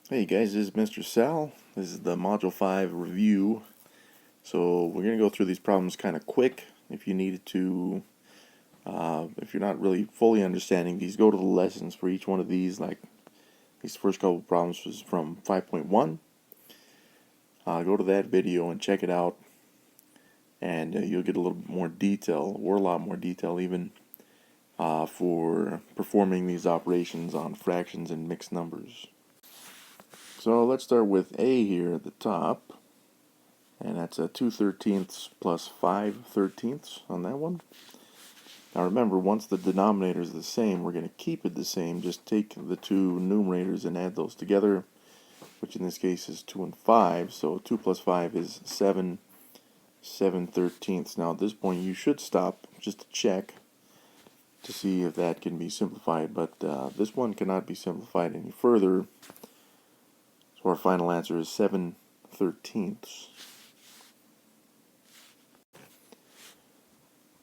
Hey guys, this is Mr. Sal. This is the Module 5 review. So we're going to go through these problems kind of quick. If you needed to, if you're not really fully understanding these, go to the lessons for each one of these. Like these first couple problems was from 5.1. Go to that video and check it out, and you'll get a little bit more detail, or a lot more detail even, for performing these operations on fractions and mixed numbers. So let's start with A here at the top, and that's a 2/13 plus 5/13 on that one. Now remember, once the denominator is the same, we're going to keep it the same. Just take the two numerators and add those together, which in this case is 2 and 5. So 2 plus 5 is 7 7/13. Now at this point you should stop just to check to see if that can be simplified, but this one cannot be simplified any further. So our final answer is 7/13.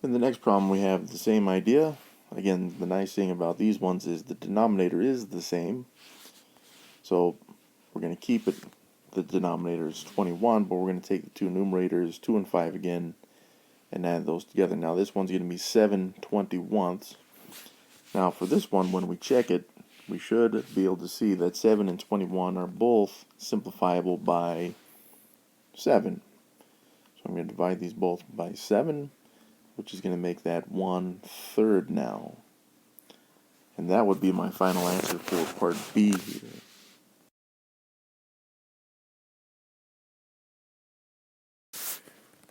In the next problem we have the same idea. Again, the nice thing about these ones is the denominator is the same. So we're going to keep it, the denominator is 21, but we're going to take the two numerators, 2 and 5 again, and add those together. Now this one's going to be 7/21. Now for this one, when we check it, we should be able to see that 7 and 21 are both simplifiable by 7. So I'm going to divide these both by 7, which is going to make that 1/3 now. And that would be my final answer for part B here.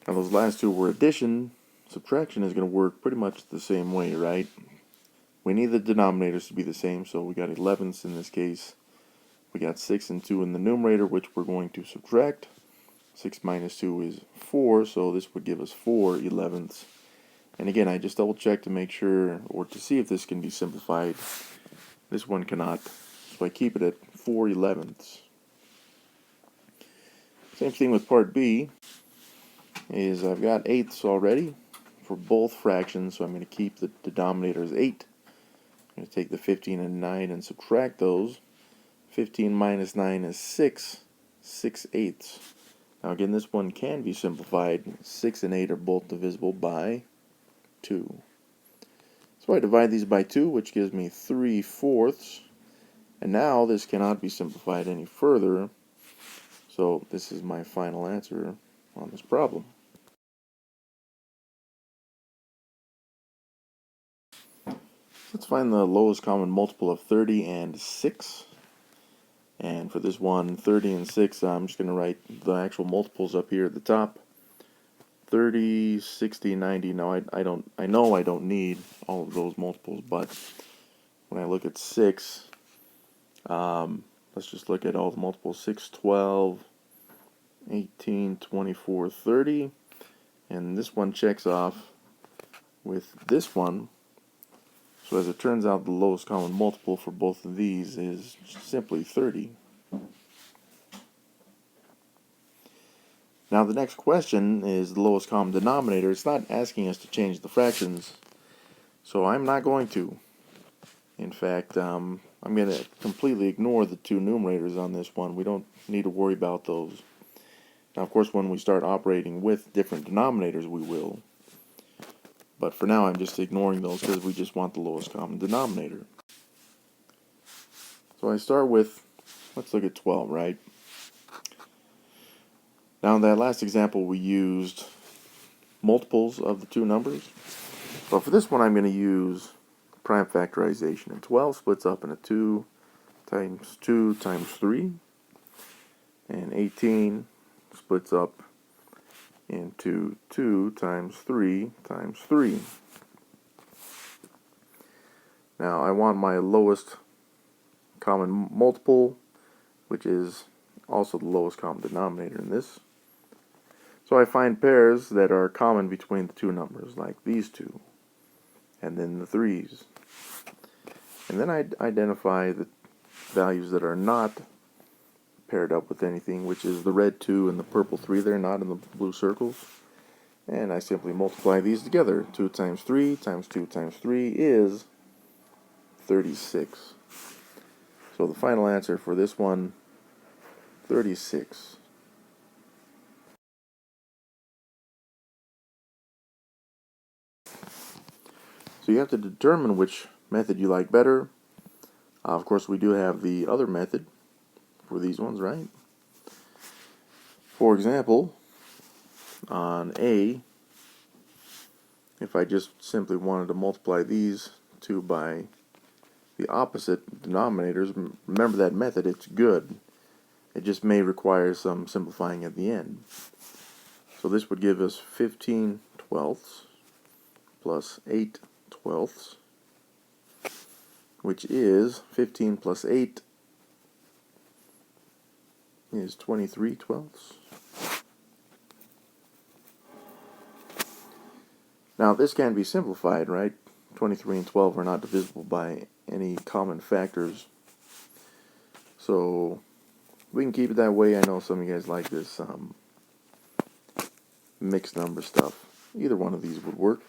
Now those last two were addition. Subtraction is going to work pretty much the same way, right? We need the denominators to be the same, so we got 11ths in this case. We got 6 and 2 in the numerator, which we're going to subtract. 6 minus 2 is 4, so this would give us 4/11ths. And again, I just double check to make sure, or to see if this can be simplified. This one cannot, so I keep it at 4/11ths. Same thing with part B, is I've got eighths already for both fractions, so I'm going to keep the denominator as 8. I'm going to take the 15 and 9 and subtract those. 15 minus 9 is 6/8. Now again, this one can be simplified. 6 and 8 are both divisible by 2. So I divide these by 2, which gives me 3/4. And now this cannot be simplified any further. So this is my final answer on this problem. Let's find the lowest common multiple of 30 and 6. And for this one, 30 and 6, I'm just going to write the actual multiples up here at the top. 30, 60, 90. Now I know I don't need all of those multiples, but when I look at 6, let's just look at all the multiples. 6, 12, 18, 24, 30. And this one checks off with this one. So as it turns out, the lowest common multiple for both of these is simply 30. Now the next question is the lowest common denominator. It's not asking us to change the fractions, so I'm not going to. In fact, I'm going to completely ignore the two numerators on this one. We don't need to worry about those. Now, of course, when we start operating with different denominators, we will. But for now, I'm just ignoring those because we just want the lowest common denominator. So I start with, let's look at 12, right? Now in that last example, we used multiples of the two numbers. But for this one, I'm going to use prime factorization. And 12 splits up into 2 times 2 times 3. And 18 splits up into 2 times 3 times 3. Now I want my lowest common multiple, which is also the lowest common denominator in this. So I find pairs that are common between the two numbers, like these two, and then the 3's. And then I identify the values that are not paired up with anything, which is the red 2 and the purple 3. They're not in the blue circles. And I simply multiply these together. 2 times 3 times 2 times 3 is 36. So the final answer for this one 36. So you have to determine which method you like better. Of course, we do have the other method for these ones, right? For example, on A, if I just simply wanted to multiply these two by the opposite denominators, remember that method, it's good. It just may require some simplifying at the end. So this would give us 15 twelfths plus 8 twelfths, which is 15 plus 8 is 23 twelfths. Now this can be simplified, right? 23 and 12 are not divisible by any common factors. So we can keep it that way. I know some of you guys like this mixed number stuff. Either one of these would work.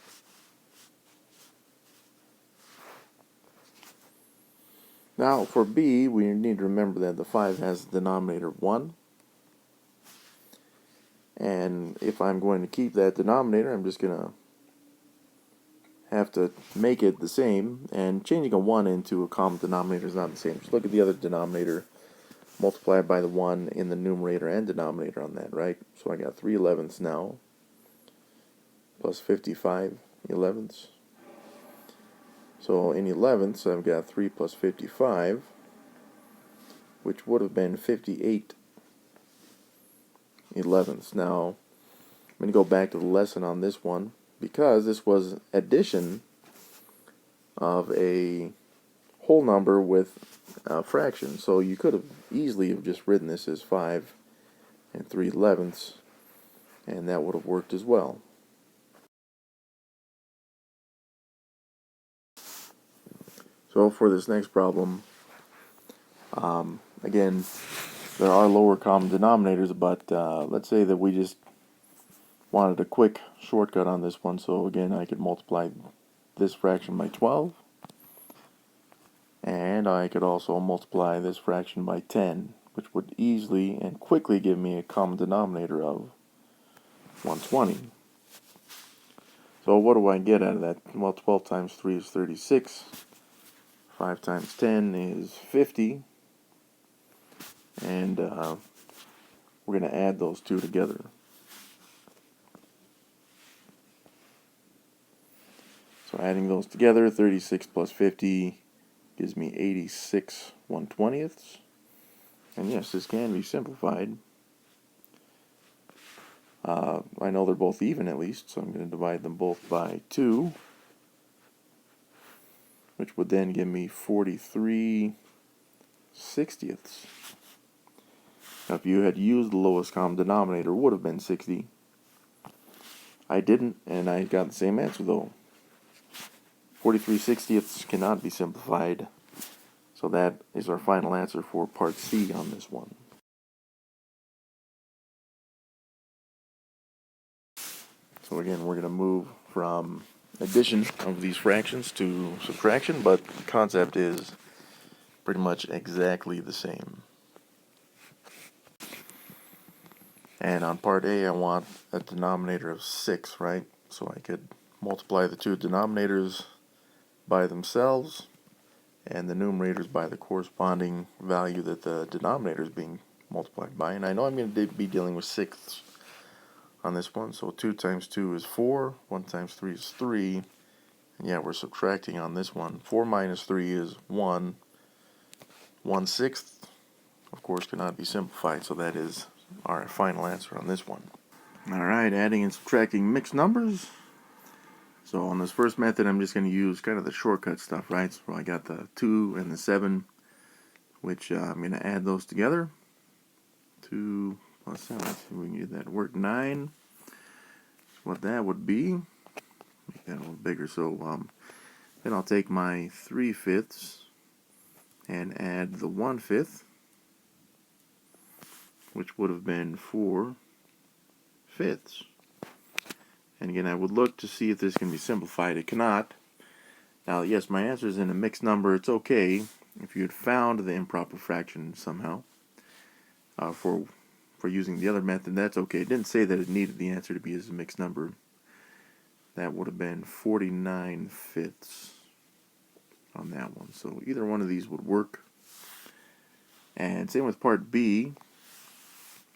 Now for B, we need to remember that the 5 has the denominator 1. And if I'm going to keep that denominator, I'm just going to have to make it the same. And changing a 1 into a common denominator is not the same. Just look at the other denominator, multiply it by the 1 in the numerator and denominator on that, right? So I got 3 elevenths now, plus 55 elevenths. So in elevenths, I've got 3 plus 55, which would have been 58 elevenths. Now, I'm going to go back to the lesson on this one, because this was addition of a whole number with a fraction. So you could have easily have just written this as 5 and 3 elevenths, and that would have worked as well. So for this next problem, again, there are lower common denominators, but let's say that we just wanted a quick shortcut on this one. So again, I could multiply this fraction by 12, and I could also multiply this fraction by 10, which would easily and quickly give me a common denominator of 120. So what do I get out of that? Well, 12 times 3 is 36. 5 times 10 is 50. And we're going to add those two together. So adding those together, 36 plus 50 gives me 86 1/20ths. And yes, this can be simplified. I know they're both even at least, so I'm going to divide them both by 2, which would then give me 43 60ths. Now, if you had used the lowest common denominator, it would have been 60. I didn't, and I got the same answer though. 43 60ths cannot be simplified, so that is our final answer for part C on this one. So again, we're going to move from addition of these fractions to subtraction, but the concept is pretty much exactly the same. And on part A, I want a denominator of 6, right? So I could multiply the two denominators by themselves and the numerators by the corresponding value that the denominator is being multiplied by. And I know I'm going to be dealing with sixths on this one. So 2 times 2 is 4. 1 times 3 is 3. And yeah, we're subtracting on this one. 4 minus 3 is 1. 1/6, of course, cannot be simplified. So that is our final answer on this one. Alright, adding and subtracting mixed numbers. So on this first method, I'm just going to use kind of the shortcut stuff, right? So I got the 2 and the 7, which I'm going to add those together. 2 plus 7, let's see if we can get that to work. 9, what that would be. Make that a little bigger. So then I'll take my 3/5 and add the 1/5, which would have been 4/5. And again, I would look to see if this can be simplified. It cannot. Now, yes, my answer is in a mixed number. It's okay if you had found the improper fraction somehow. for using the other method. That's okay. It didn't say that it needed the answer to be as a mixed number. That would have been 49/5 on that one. So either one of these would work. And same with part B.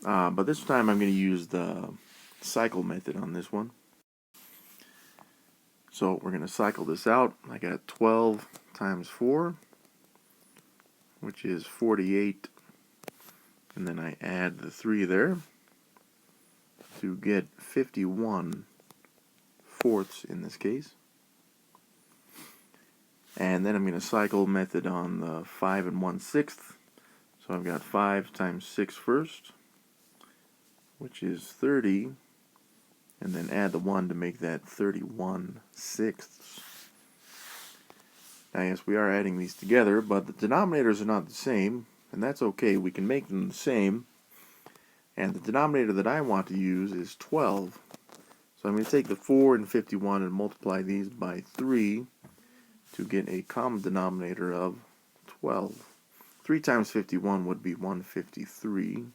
But this time I'm going to use the cycle method on this one. So we're going to cycle this out. I got 12 times 4, which is 48. And then I add the 3 there to get 51/4 in this case. And then I'm going to cycle method on the 5 1/6. So I've got 5 times 6 first, which is 30. And then add the 1 to make that 31/6. Now, yes, we are adding these together, but the denominators are not the same, and that's okay. We can make them the same. And the denominator that I want to use is 12. So I'm going to take the 4 and 51 and multiply these by 3 to get a common denominator of 12. 3 times 51 would be 153.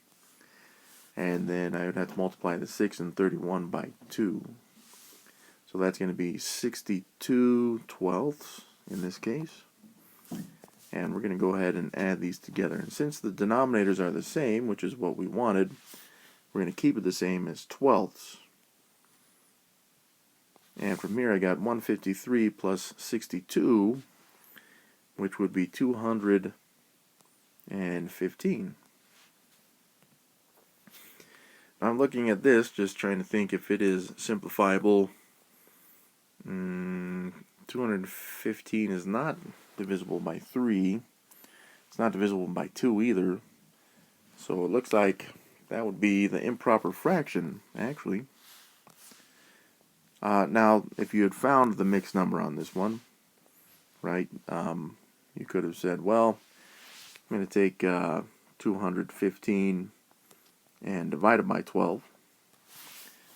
And then I would have to multiply the 6 and 31 by 2. So that's going to be 62/12 in this case. And we're going to go ahead and add these together. And since the denominators are the same, which is what we wanted, we're going to keep it the same as 12ths. And from here I got 153 plus 62, which would be 215. I'm looking at this, just trying to think if it is simplifiable. 215 is not divisible by 3. It's not divisible by 2 either. So it looks like that would be the improper fraction, actually. Now, if you had found the mixed number on this one, right, you could have said, well, I'm going to take 215 and divide it by 12.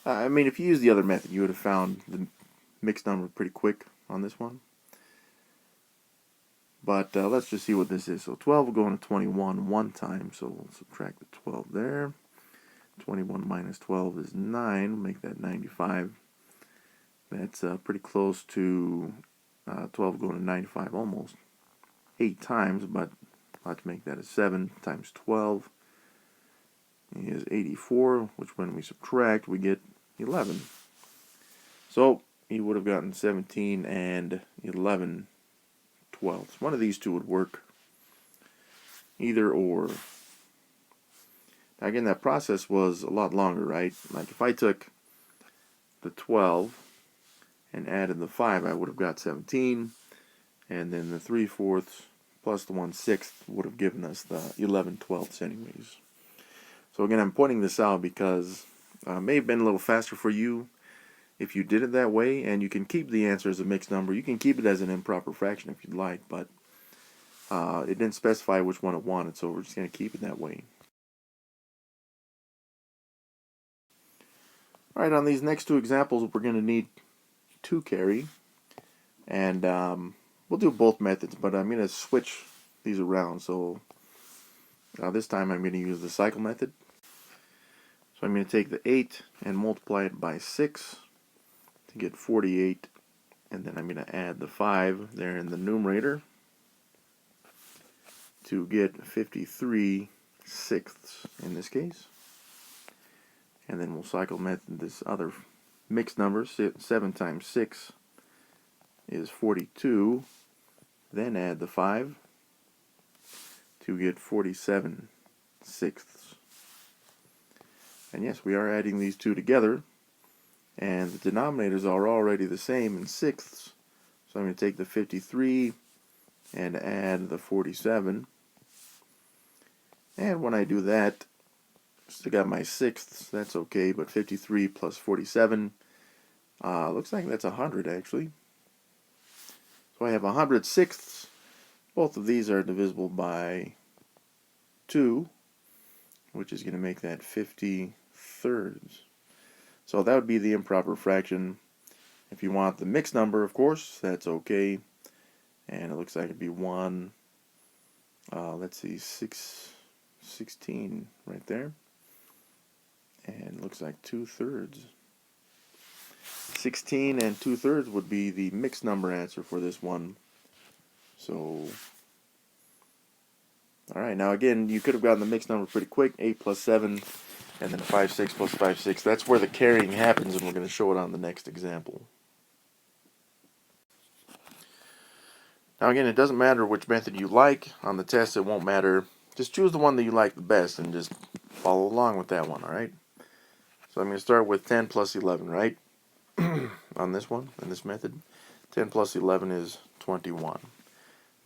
I mean, if you used the other method, you would have found the mixed number pretty quick on this one. But let's just see what this is. So 12 will go into 21 one time, so we'll subtract the 12 there. 21 minus 12 is 9. We'll make that 95. That's pretty close to 12 going to 95 almost. 8 times, but I'll have to make that a 7 times 12 is 84, which when we subtract, we get 11. So you would have gotten 17 and 11/12. One of these two would work. Either or. Now again, that process was a lot longer, right? Like if I took the 12 and added the 5, I would have got 17. And then the 3/4 plus the 1/6 would have given us the 11/12 anyways. So again, I'm pointing this out because it may have been a little faster for you if you did it that way, and you can keep the answer as a mixed number. You can keep it as an improper fraction if you'd like, but it didn't specify which one it wanted, so we're just going to keep it that way. Alright, on these next two examples, we're going to need 2 carry, and we'll do both methods, but I'm going to switch these around. So this time I'm going to use the cycle method. So I'm going to take the 8 and multiply it by 6 to get 48, and then I'm going to add the 5 there in the numerator to get 53/6 in this case. And then we'll cycle method this other mixed number. 7 times 6 is 42. Then add the 5 to get 47/6. And yes, we are adding these two together. And the denominators are already the same in sixths. So I'm going to take the 53 and add the 47. And when I do that, still got my sixths, that's okay, but 53 plus 47, looks like that's 100 actually. So I have 100 sixths. Both of these are divisible by 2, which is going to make that 50 thirds. So that would be the improper fraction. If you want the mixed number, of course, that's okay. And it looks like it'd be 1, let's see, 6 16 right there. And it looks like 2/3. 16 and 2/3 would be the mixed number answer for this one. So, alright, now again, you could have gotten the mixed number pretty quick. 8 plus 7, and then 5, 6 plus 5, 6. That's where the carrying happens, and we're going to show it on the next example. Now again, it doesn't matter which method you like. On the test, it won't matter. Just choose the one that you like the best and just follow along with that one, alright? So I'm going to start with 10 plus 11, right? On this one, in this method. 10 plus 11 is 21.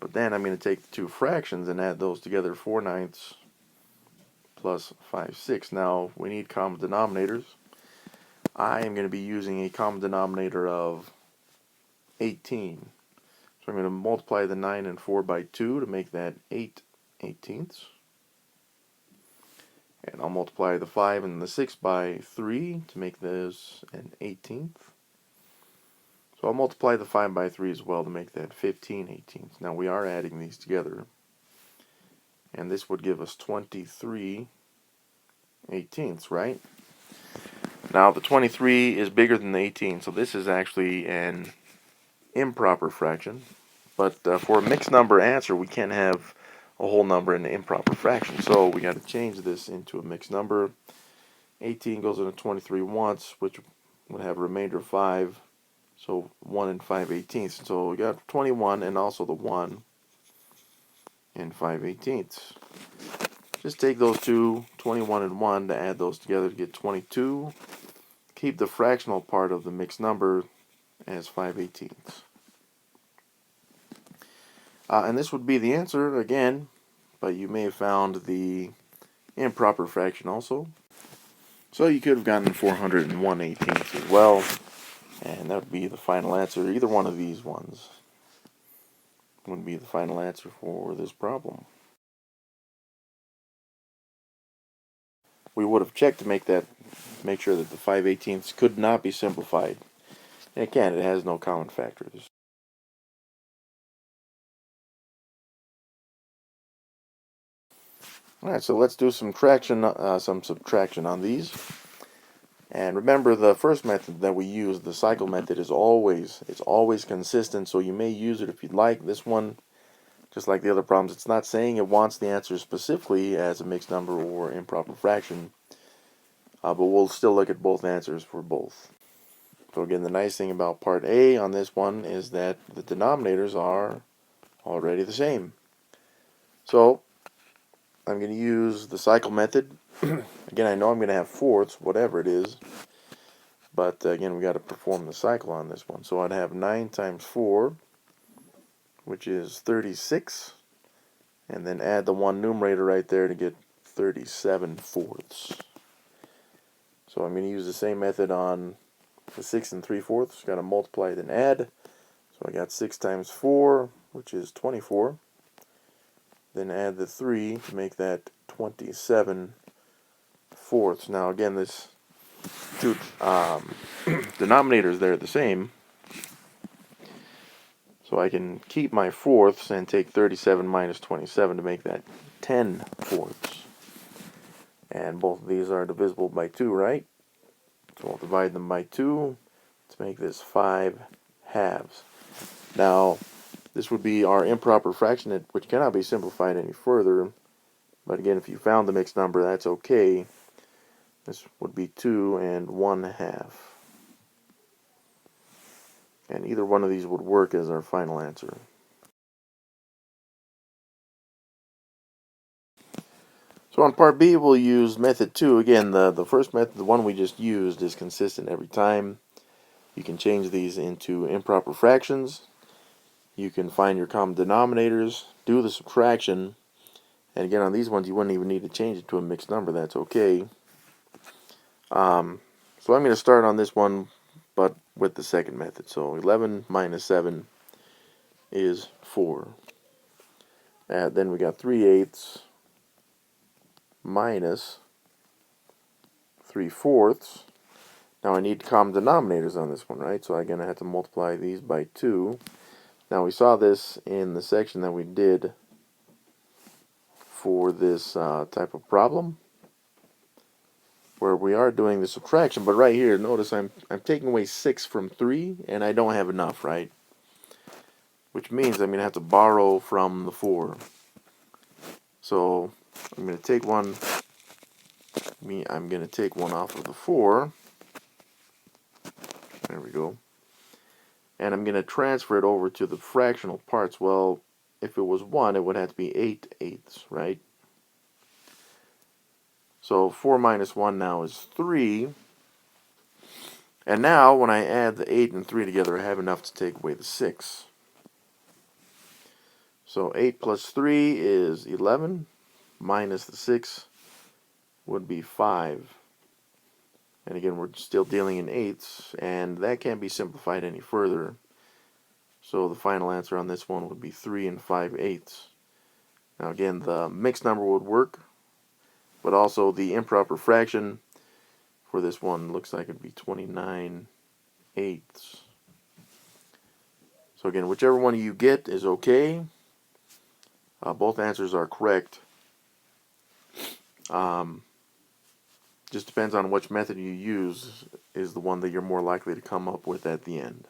But then I'm going to take the two fractions and add those together. 4/9 plus 5/6. Now, we need common denominators. I am going to be using a common denominator of 18. So I'm going to multiply the 9 and 4 by 2 to make that 8/18. And I'll multiply the 5 and the 6 by 3 to make this an 18th. So I'll multiply the 5 by 3 as well to make that 15/18. Now we are adding these together. And this would give us 23/18, right? Now the 23 is bigger than the 18, so this is actually an improper fraction. But for a mixed number answer, we can't have a whole number in an improper fraction. So we got to change this into a mixed number. 18 goes into 23 once, which would have a remainder of 5. So 1 and 5/18. So we got 21 and also the 1 and 5/18. Just take those two, 21 and 1, to add those together to get 22. Keep the fractional part of the mixed number as 5/18. And this would be the answer again, but you may have found the improper fraction also. So you could have gotten 401/18 as well, and that would be the final answer. Either one of these ones would be the final answer for this problem. We would have checked to make sure that the 5/18 could not be simplified. And it can, it has no common factors. Alright, so let's do some subtraction on these. And remember, the first method that we use, the cycle method, is always consistent, so you may use it if you'd like. This one, just like the other problems, it's not saying it wants the answer specifically as a mixed number or improper fraction, but we'll still look at both answers for both. So again, the nice thing about part A on this one is that the denominators are already the same. So I'm going to use the cycle method. Again, I know I'm going to have fourths, whatever it is, but again, we got to perform the cycle on this one. So I'd have 9 times 4, which is 36, and then add the one numerator right there to get 37/4. So I'm going to use the same method on the 6 3/4. Got to multiply then add. So I got 6 times 4, which is 24. Then add the 3 to make that 27/4. Now again, this two denominators, they're the same. So I can keep my fourths and take 37 minus 27 to make that 10/4. And both of these are divisible by 2, right? So we'll divide them by 2 to make this 5/2. Now, this would be our improper fraction, which cannot be simplified any further. But again, if you found the mixed number, that's okay. This would be 2 1/2. And either one of these would work as our final answer. So on part B, we'll use method 2. Again, the first method, the one we just used, is consistent every time. You can change these into improper fractions. You can find your common denominators, do the subtraction, and again, on these ones, you wouldn't even need to change it to a mixed number. That's okay. So I'm going to start on this one, but with the second method. So 11 minus 7 is 4. Then we got 3/8 minus 3/4. Now I need common denominators on this one, right? So again, I have to multiply these by 2. Now we saw this in the section that we did for this type of problem, where we are doing the subtraction. But right here, notice I'm taking away 6 from 3, and I don't have enough, right? Which means I'm going to have to borrow from the 4. So I'm going to take one. I'm going to take one off of the 4. There we go. And I'm going to transfer it over to the fractional parts. Well, if it was 1, it would have to be 8/8, right? So 4 minus 1 now is 3. And now, when I add the 8 and 3 together, I have enough to take away the 6. So 8 plus 3 is 11, minus the 6 would be 5. And again, we're still dealing in eighths, and that can't be simplified any further. So the final answer on this one would be 3 5/8. Now again, the mixed number would work, but also the improper fraction for this one looks like it'd be 29/8. So again, whichever one you get is okay. Both answers are correct. Just depends on which method you use is the one that you're more likely to come up with at the end.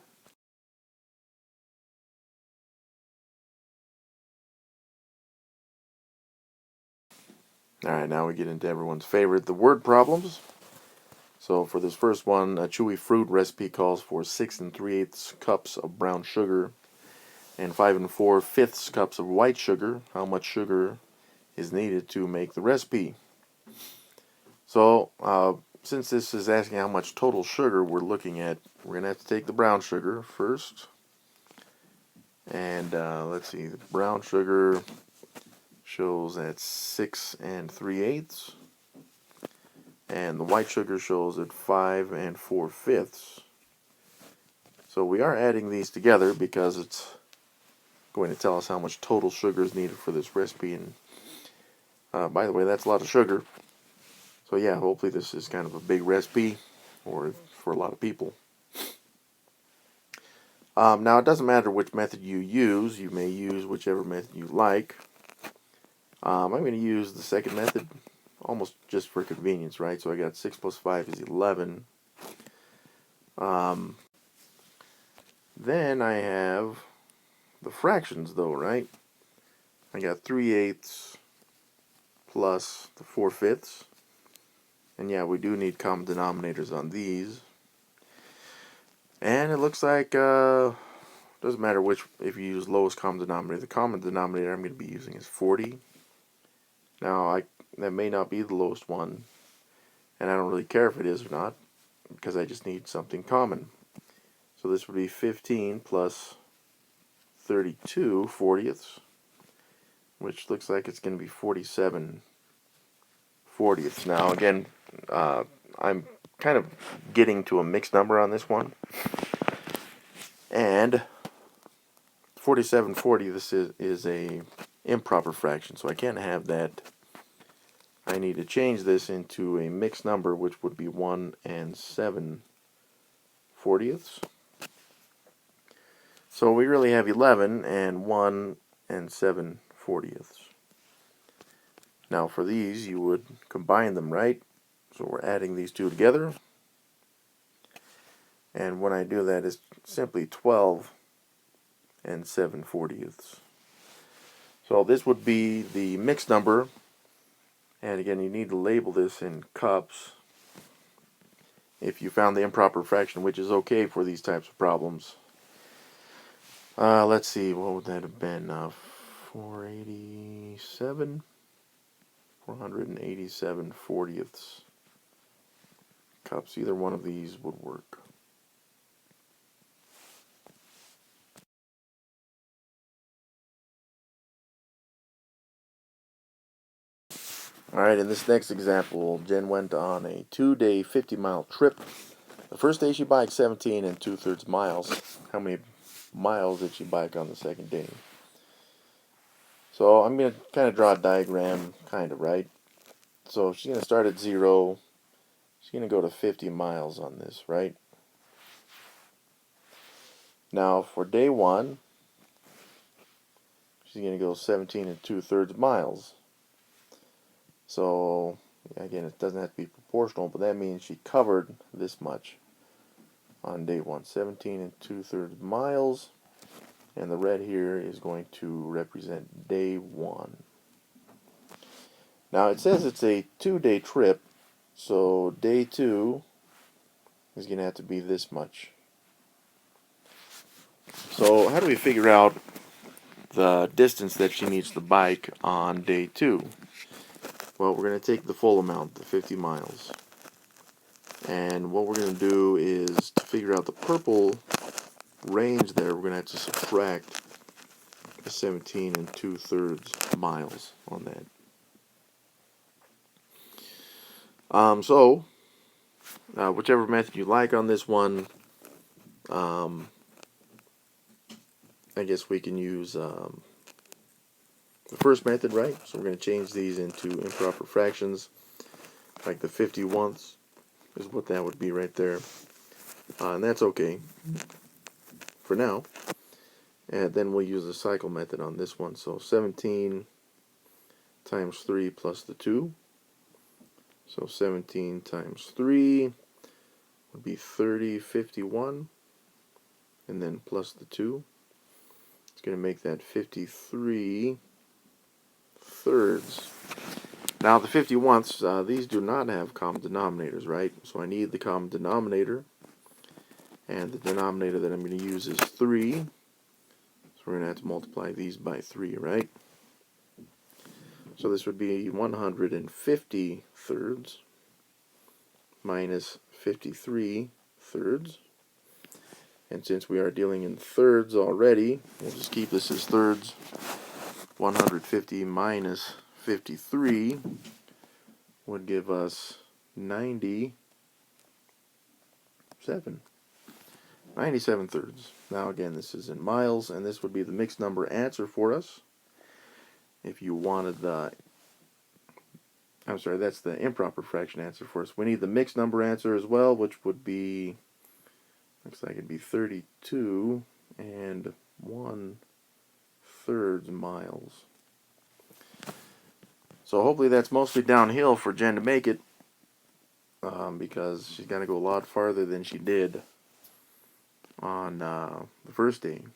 Alright, now we get into everyone's favorite, the word problems. So for this first one, a chewy fruit recipe calls for 6 3/8 cups of brown sugar and 5 4/5 cups of white sugar. How much sugar is needed to make the recipe? So, since this is asking how much total sugar we're looking at, we're going to have to take the brown sugar first. And let's see, the brown sugar shows at 6 3/8. And the white sugar shows at 5 4/5. So we are adding these together because it's going to tell us how much total sugar is needed for this recipe. And by the way, that's a lot of sugar. So yeah, hopefully this is kind of a big recipe or for a lot of people. Now it doesn't matter which method you use. You may use whichever method you like. I'm going to use the second method almost just for convenience, right? So I got 6 plus 5 is 11. Then I have the fractions though, right? I got 3/8 plus the 4/5. And yeah, we do need common denominators on these. And it looks like, doesn't matter which, if you use lowest common denominator. The common denominator I'm going to be using is 40. Now, that may not be the lowest one, and I don't really care if it is or not, because I just need something common. So this would be 15 plus 32 40ths, which looks like it's going to be 47 40ths. Now, again, I'm kind of getting to a mixed number on this one. And 47/40, this is a improper fraction, so I can't have that. I need to change this into a mixed number, which would be 1 7/40. So we really have 11 and 1 7/40. Now for these, you would combine them, right? So we're adding these two together. And when I do that, it's simply 12 7/40. So this would be the mixed number. And again, you need to label this in cups if you found the improper fraction, which is okay for these types of problems. Let's see, what would that have been? 487? 487 40ths cups. Either one of these would work. Alright, in this next example, Jen went on a 2-day 50-mile trip. The first day she biked 17 2/3 miles. How many miles did she bike on the second day? So I'm going to kind of draw a diagram, kind of, right? So she's going to start at 0. She's going to go to 50 miles on this, right? Now for day 1, she's going to go 17 2/3 miles. So again, it doesn't have to be proportional, but that means she covered this much on day 1, 17 2/3 miles, and the red here is going to represent day 1. Now it says it's a 2-day trip, so day 2 is going to have to be this much. So how do we figure out the distance that she needs to bike on day 2? Well, we're going to take the full amount, the 50 miles. And what we're going to do is, to figure out the purple range there, we're going to have to subtract the 17 2/3 miles on that. Whichever method you like on this one, I guess we can use the first method, right? So we're going to change these into improper fractions, like the 51ths is what that would be right there. And that's okay for now. And then we'll use the cycle method on this one. So 17 times 3 plus the 2. So 17 times 3 would be 51. And then plus the 2. It's going to make that 53 thirds. Now the 51ths, these do not have common denominators, right? So I need the common denominator. And the denominator that I'm going to use is 3. So we're going to have to multiply these by 3, right? So this would be 150 thirds minus 53 thirds. And since we are dealing in thirds already, we'll just keep this as thirds. 150 minus 53 would give us 97 thirds. Now again, this is in miles, and this would be the mixed number answer for us. If you wanted the, that's the improper fraction answer for us. We need the mixed number answer as well, which would be, looks like it'd be 32 1/3 miles. So hopefully that's mostly downhill for Jen to make it, because she's got to go a lot farther than she did on the first day.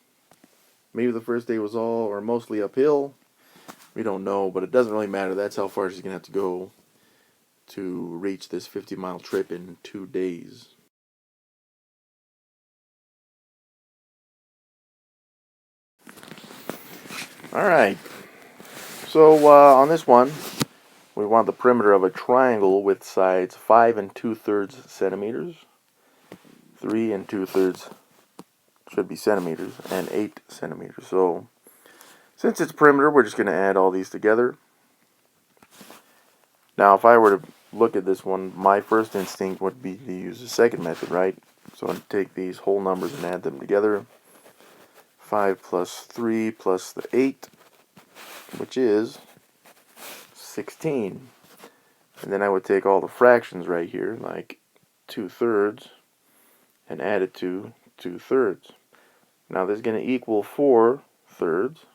Maybe the first day was all or mostly uphill. We don't know, but it doesn't really matter. That's how far she's going to have to go to reach this 50-mile trip in 2 days. Alright, so on this one, we want the perimeter of a triangle with sides 5 2/3 centimeters, 3 2/3 should be centimeters, and 8 centimeters. So since it's perimeter, we're just going to add all these together. Now, if I were to look at this one, my first instinct would be to use the second method, right? So I'd take these whole numbers and add them together. 5 plus 3 plus the 8, which is 16. And then I would take all the fractions right here, like 2/3, and add it to 2/3. Now this is going to equal 4/3.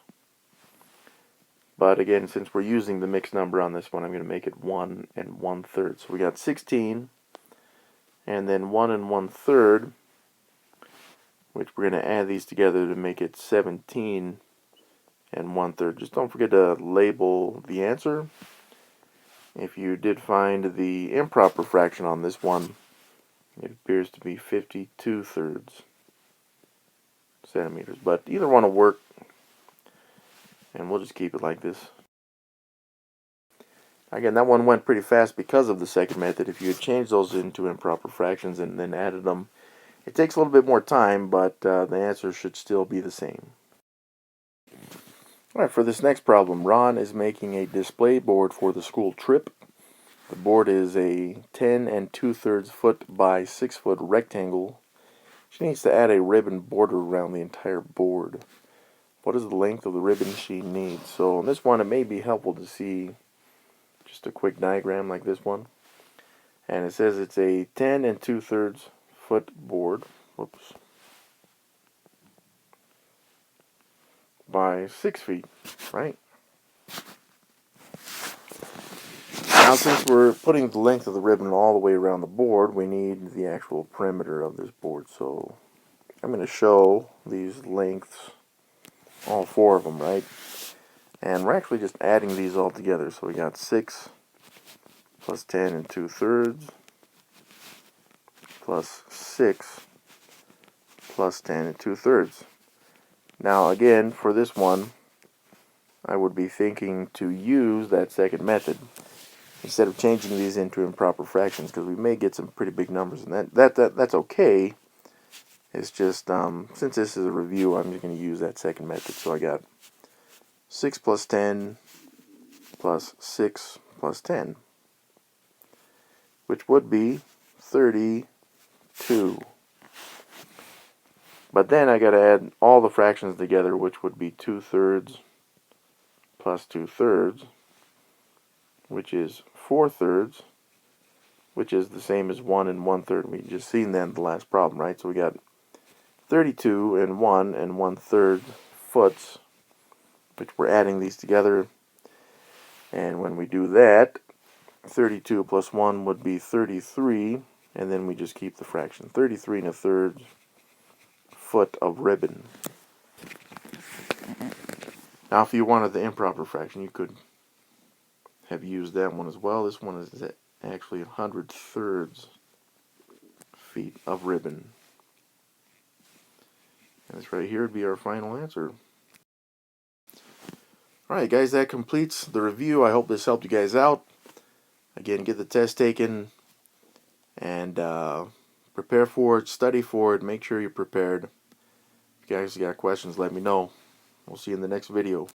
But again, since we're using the mixed number on this one, I'm going to make it 1 1/3. So we got 16, and then 1 1/3, which we're going to add these together to make it 17 1/3. Just don't forget to label the answer. If you did find the improper fraction on this one, it appears to be 52 thirds centimeters. But either one will work, and we'll just keep it like this. Again, that one went pretty fast because of the second method. If you had changed those into improper fractions and then added them, it takes a little bit more time, but the answer should still be the same. Alright, for this next problem, Ron is making a display board for the school trip. The board is a 10 2/3 foot by 6 foot rectangle. She needs to add a ribbon border around the entire board. What is the length of the ribbon she needs? So on this one, it may be helpful to see just a quick diagram like this one. And it says it's a 10 2/3 foot board. Whoops. By 6 feet, right? Now, since we're putting the length of the ribbon all the way around the board, we need the actual perimeter of this board. So I'm going to show these lengths, all four of them, right? And we're actually just adding these all together. So we got 6 plus 10 2/3 plus 6 plus 10 2/3. Now again, for this one, I would be thinking to use that second method instead of changing these into improper fractions, because we may get some pretty big numbers, and that's okay. It's just since this is a review, I'm just going to use that second method. So I got 6 plus 10 plus 6 plus 10, which would be 32. But then I got to add all the fractions together, which would be 2/3 plus 2/3, which is 4/3, which is the same as 1 1/3. We just seen that in the last problem, right? So we got 32 and 1 1/3 foots, which we're adding these together. And when we do that, 32 plus 1 would be 33, and then we just keep the fraction. 33 1/3 foot of ribbon. Now, if you wanted the improper fraction, you could have used that one as well. This one is actually 100/3 feet of ribbon. And this right here would be our final answer. Alright guys, that completes the review. I hope this helped you guys out. Again, get the test taken and prepare for it, study for it, make sure you're prepared. If you guys got questions, let me know. We'll see you in the next video.